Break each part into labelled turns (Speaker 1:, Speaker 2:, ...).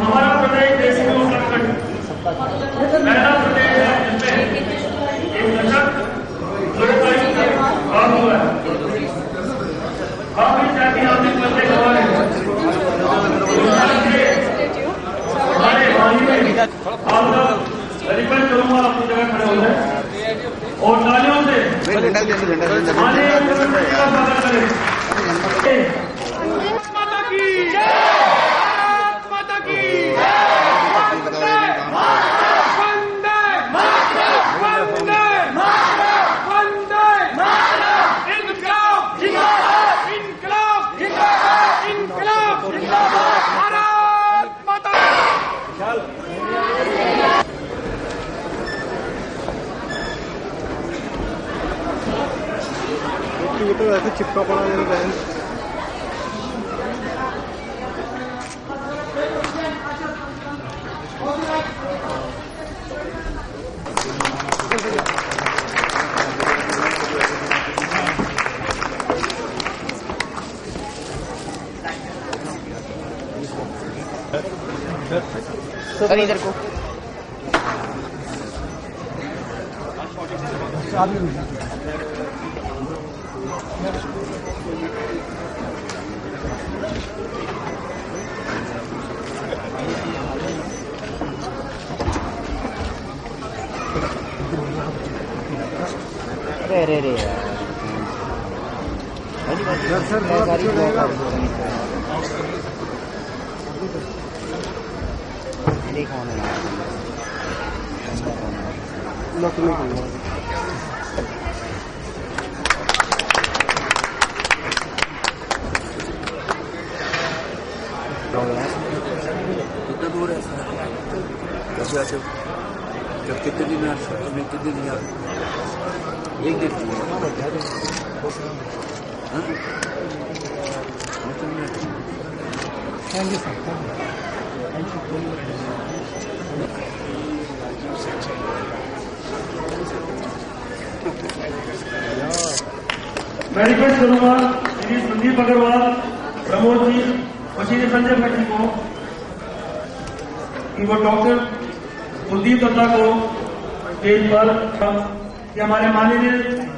Speaker 1: हमारा प्रदेश देश में पहला प्रदेश है जिसमें एक दशक काम हुआ है। काफी जाति आर्थिक बदले हमारे हाल ही में रिक्वेस्ट करूंगा अपनी जगह खड़े हो जाए और नालियों से
Speaker 2: ये तो ऐसे चिपका पड़ा है बहन।
Speaker 3: सर इधर को रे रे
Speaker 4: कितना दूर है कैसे आते हो? जब कितने दिन में कितने दिन एक दिन
Speaker 2: थैंक यू सर।
Speaker 1: मैं रिक्वेस्ट करूंगा श्री संदीप अग्रवाल, प्रमोद जी और श्री संजय भट्ट जी को कि वो डॉक्टर कुलदीप दत्ता को स्टेज पर कि हमारे माननीय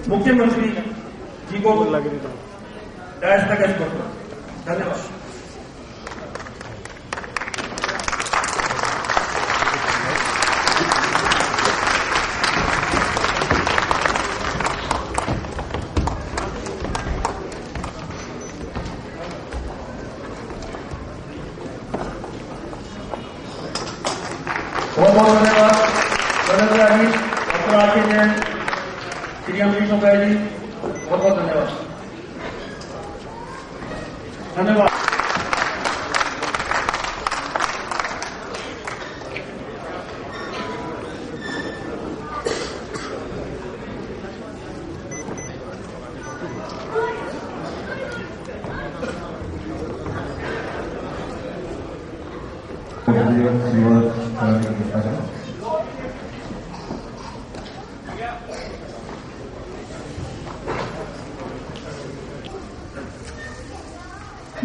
Speaker 1: मुख्यमंत्री जी को डायस तक एस्कॉर्ट करो। धन्यवाद। बहुत बहुत धन्यवाद जी, डॉक्टर आरके जैन, श्री अमरीश मुखर्जी जी, बहुत बहुत धन्यवाद। धन्यवाद।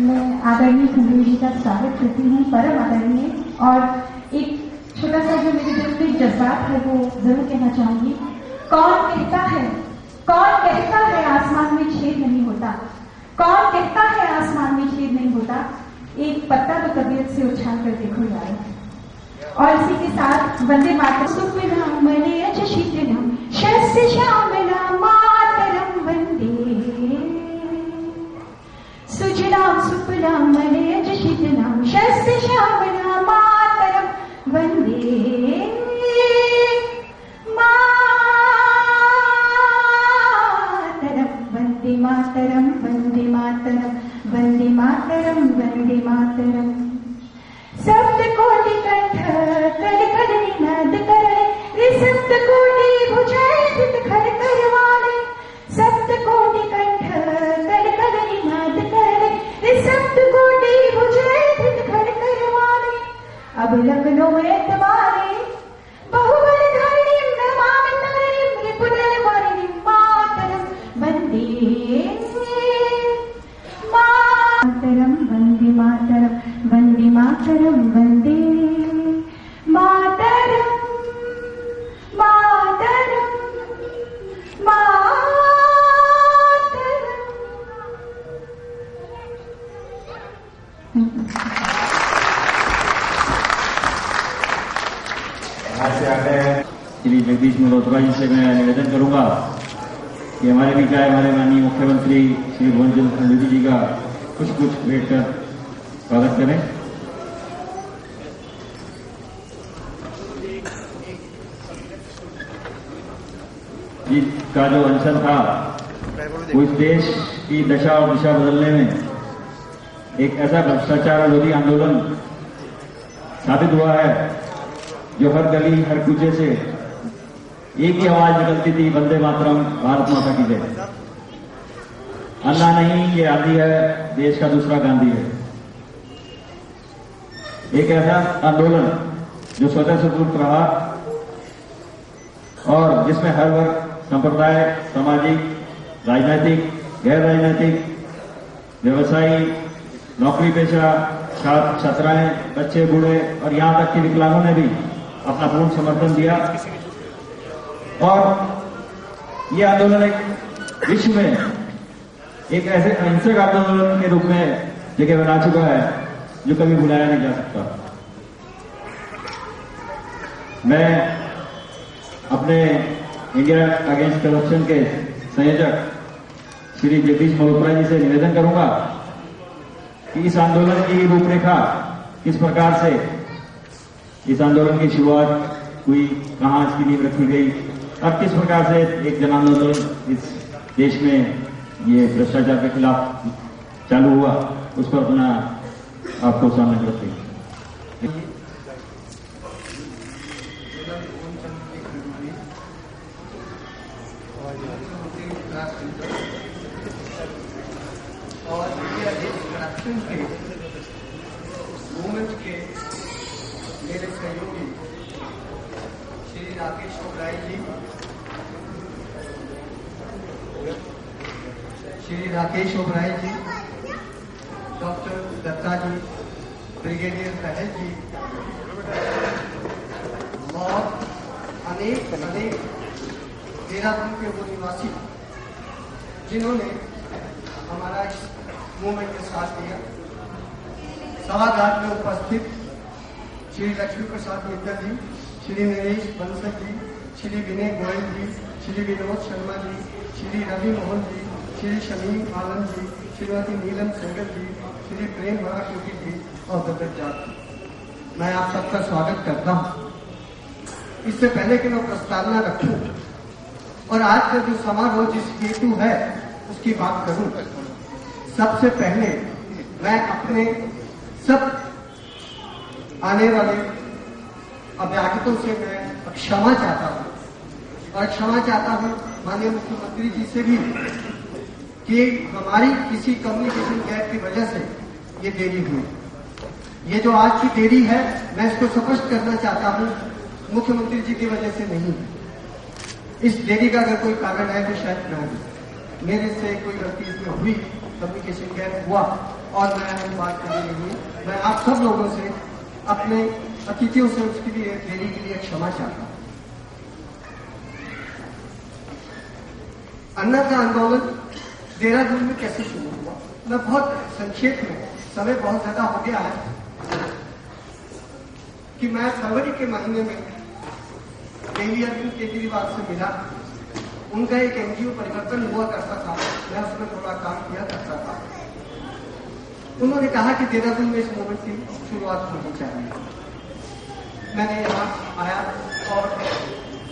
Speaker 5: मैं आदरणीय संजय जी का स्वागत करती हूँ, परम आदरणीय। और एक छोटा सा जो मेरे दिल में जज्बात है वो जरूर कहना चाहूंगी। कौन कहता है आसमान में छेद नहीं होता? कौन कहता है आसमान में छेद नहीं होता? एक पत्ता तो तबीयत से उछाल कर देखो यार। और इसी के साथ वंदे मातरम। सुफलाम मने अच शीतलम शस्य श्यामलाम मातरम वंदे। सुजलाम सुफलाम मने अच शीतलम शस्य श्यामलाम मातरम वंदे मातरम। वंदे मातरम वंदे मातरम वंदे मातरम वंदे मातरम। सप्त कोटि कंठ कर कर निनाद करे रे सप्त कोटि भुजाएं स्थित खड़ करवाने। सप्त कोटि कंठ कर कर निनाद करे रे सप्त कोटि भुजाएं स्थित खड़ करवाने। अब लखनऊ एतबारे बहुबल धारिणीं नमामि तारिणीं रिपुदल वारिणीं मातरम वंदे
Speaker 6: जगदीश मल्होत्रा जी से मैं निवेदन करूंगा कि हमारे बीच आए हमारे माननीय मुख्यमंत्री श्री भुवनचंद्र सिंह जी का कुछ भेंट कर स्वागत करें। जिसका जो अनशन था वो इस देश की दशा और दिशा बदलने में एक ऐसा भ्रष्टाचार विरोधी आंदोलन साबित हुआ है जो हर गली हर कूचे से एक ही आवाज निकलती थी, वंदे मातरम, भारत माता की जय। अन्ना नहीं, ये आदि है, देश का दूसरा गांधी है। एक ऐसा आंदोलन जो स्वतः स्फूर्त रहा और जिसमें हर वर्ग, संप्रदाय, सामाजिक, राजनीतिक, गैर राजनीतिक, व्यवसायी, नौकरी पेशा, छात्र छात्राएं, बच्चे बूढ़े और यहां तक कि विकलांगों ने भी अपना पूर्ण समर्थन दिया। और यह आंदोलन एक विश्व में एक ऐसे अहिंसक आंदोलन के रूप में जगह बना चुका है जो कभी भुलाया नहीं जा सकता। मैं अपने इंडिया अगेंस्ट करप्शन के संयोजक श्री जगदीश मल्होत्रा जी से निवेदन करूंगा कि इस आंदोलन की रूपरेखा किस प्रकार से इस आंदोलन की शुरुआत हुई, कहां इसकी नींव रखी गई और किस प्रकार से एक जन आंदोलन इस देश में ये भ्रष्टाचार के खिलाफ चालू हुआ, उस पर अपना आपको सामने रखते हैं।
Speaker 7: और करप्शन के मूवमेंट के मेरे सहयोगी श्री राकेश ओबराय जी, डॉक्टर दत्ता जी, ब्रिगेडियर पहल जी और अनेक देहरादून के वो निवासी जिन्होंने हमारा इस मूवमेंट में साथ दिया। सभागार में उपस्थित श्री लक्ष्मी प्रसाद मित्तल जी, श्री नरेश बंसल जी, श्री विनय गोयल जी, श्री विनोद शर्मा जी, श्री रवि मोहन जी, श्री शमीम आलम जी, श्रीमती नीलम सेंगर जी, श्री प्रेम महाकृति जी और गदर जाट जी, मैं आप सबका स्वागत करता हूं। इससे पहले कि मैं प्रस्तावना रखूं और आज का जो समारोह जिस हेतु है उसकी बात करूं, सबसे पहले मैं अपने सब आने वाले अभ्यागतों से मैं क्षमा चाहता हूं और क्षमा चाहता हूं माननीय मुख्यमंत्री जी से भी कि हमारी किसी कम्युनिकेशन गैप की वजह से ये देरी हुई। ये जो आज की देरी है मैं इसको स्पष्ट करना चाहता हूं, मुख्यमंत्री जी की वजह से नहीं। इस देरी का अगर कोई कारण है तो शायद न हो, मेरे से कोई गलती इसमें हुई, कम्युनिकेशन गैप हुआ और मैं बात करने नहीं। मैं आप सब लोगों से, अपने अतिथियों से उसके लिए देरी के लिए क्षमा चाहता हूं। अन्ना का आंदोलन देहरादून में कैसे शुरू हुआ, मैं बहुत संक्षेप में, समय बहुत ज्यादा हो गया है, कि मैं फरवरी के महीने में दिल्ली अरविंद केजरीवाल से मिला। उनका एक एनजीओ परिवर्तन हुआ करता था, मैं उसमें थोड़ा काम किया करता था। उन्होंने कहा कि देहरादून में इस मूवमेंट की शुरुआत होनी चाहिए। मैंने यहाँ आया और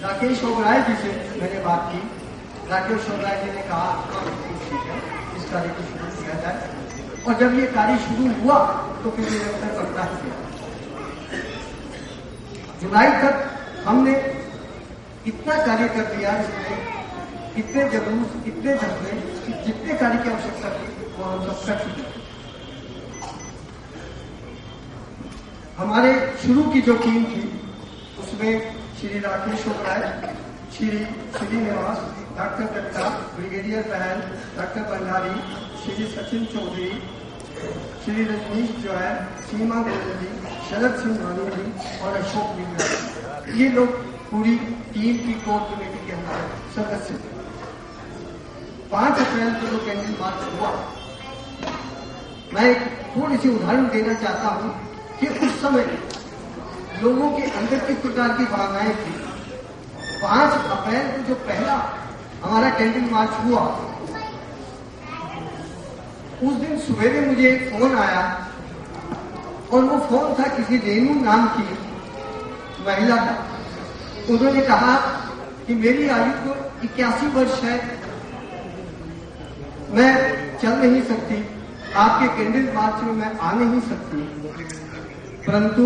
Speaker 7: राकेश ओबराय जी से मैंने बात की। राकेश ओबराय जी ने कहा ठीक है, इस कार्य को शुरू किया जाए। और जब ये कार्य शुरू हुआ तो फिर ये अवसर बढ़ता ही गया। जुलाई तक हमने इतना कार्य कर दिया, इसमें इतने जलूस, इतने झगड़े, जितने कार्य की आवश्यकता थी वो हम सब कर चुके। हमारे शुरू की जो टीम थी उसमें श्री राकेश ओबराय, श्री श्रीनिवास, डॉक्टर दत्ता, ब्रिगेडियर पहल, डॉक्टर भंडारी, श्री सचिन चौधरी, श्री रजनीश जोयल, सीमा गोयल जी, शरद सिंह रानी जी और अशोक मीना, ये लोग पूरी टीम की कोर कमेटी के अंदर सदस्य थे। 5 अप्रैल को जो कैंडल मार्च हुआ, मैं एक थोड़ी सी उदाहरण देना चाहता हूं कि उस समय लोगों के अंदर किस प्रकार की भावनाएं थी। 5 अप्रैल को जो पहला हमारा कैंडल मार्च हुआ, उस दिन सवेरे मुझे फोन आया और वो फोन था किसी रेनू नाम की महिला का। उन्होंने कहा कि मेरी आयु तो 81 वर्ष है, मैं चल नहीं सकती, आपके कैंडल मार्च में मैं आ नहीं सकती, परंतु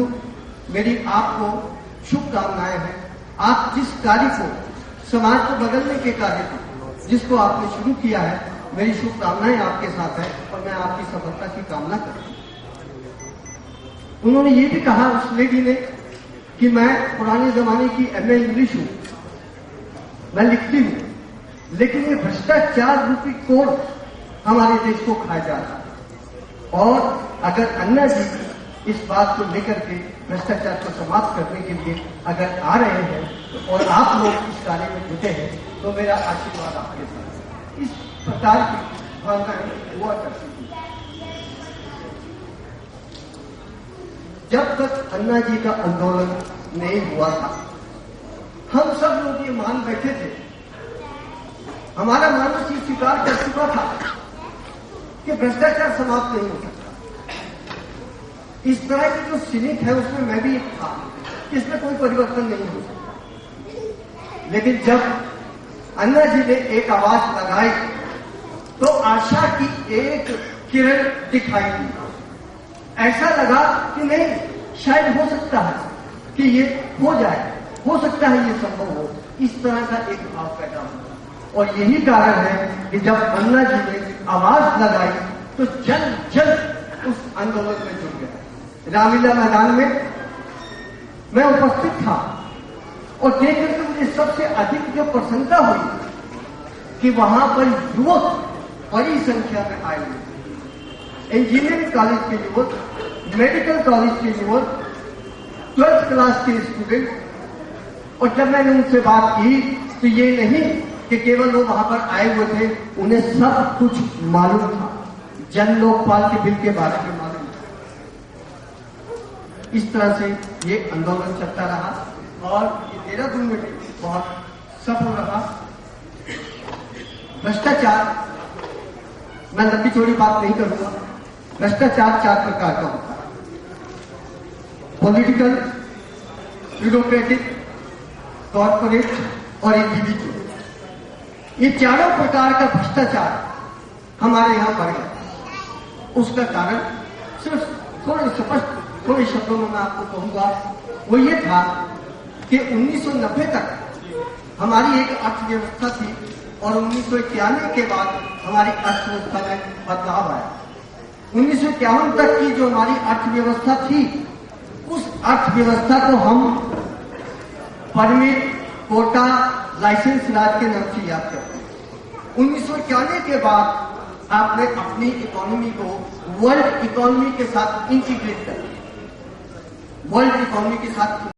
Speaker 7: मेरी आपको शुभकामनाएं हैं। आप जिस कार्य को, समाज को बदलने के कार्य को जिसको आपने शुरू किया है, मेरी शुभकामनाएं आपके साथ है और मैं आपकी सफलता की कामना करती हूँ। उन्होंने ये भी कहा उस लेडी ने कि मैं पुराने जमाने की MA इंग्लिश हूं, मैं लिखती हूं, लेकिन ये भ्रष्टाचार रूपी कोड हमारे देश को खाया जा रहा है और अगर अन्ना जी इस बात को लेकर के भ्रष्टाचार को समाप्त करने के लिए अगर आ रहे हैं और आप लोग इस कार्य में जुटे हैं तो मेरा आशीर्वाद आपके साथ। इस प्रकार की भावनाएं हुआ करती थी। जब तक अन्ना जी का आंदोलन नहीं हुआ था, हम सब लोग ये मान बैठे थे, हमारा मानस ये स्वीकार कर चुका था कि भ्रष्टाचार समाप्त नहीं हो सकता। इस तरह की जो सिनिक है उसमें मैं भी एक था, इसमें कोई परिवर्तन नहीं हो सकता। लेकिन जब अन्ना जी ने एक आवाज लगाई तो आशा की एक किरण दिखाई दी। ऐसा लगा कि नहीं, शायद हो सकता है कि ये हो जाए, हो सकता है ये संभव हो। इस तरह का एक भाव पैदा हुआ और यही कारण है कि जब अन्ना जी ने आवाज लगाई तो जन उस आंदोलन में जुड़ गया। रामलीला मैदान में मैं उपस्थित था और देख करके मुझे सबसे अधिक जो प्रसन्नता हुई कि वहां पर युवक बड़ी संख्या में आए हुए, इंजीनियरिंग कॉलेज के युवक, मेडिकल कॉलेज के युवक, 12th क्लास के स्टूडेंट। और जब मैंने उनसे बात की तो ये नहीं कि केवल वो वहां पर आए हुए थे, उन्हें सब कुछ मालूम था, जन लोकपाल के बिल के बारे में मालूम था। इस तरह से ये आंदोलन चलता रहा और ये 13 दिन में बहुत सफल रहा। भ्रष्टाचार, मैं लंबी चौड़ी बात नहीं करूंगा, भ्रष्टाचार 4 प्रकार का होता है, पॉलिटिकल, ब्यूरोक्रेटिक, कॉर्पोरेट और इंडिविजुअल। ये चारों प्रकार का भ्रष्टाचार हमारे यहां बढ़ गया। उसका कारण सिर्फ थोड़े शब्दों में मैं आपको कहूंगा, वो ये था कि 1990 तक हमारी एक अर्थव्यवस्था थी और 1991 के बाद हमारी अर्थव्यवस्था में बदलाव आया। 1951 तक की जो हमारी अर्थव्यवस्था थी, उस अर्थव्यवस्था को हम परमिट, कोटा, लाइसेंस राज के नाम से याद करते हैं। 1991 के बाद आपने अपनी इकोनॉमी को वर्ल्ड इकोनॉमी के साथ इंटीग्रेट कर दिया, वर्ल्ड इकोनॉमी के साथ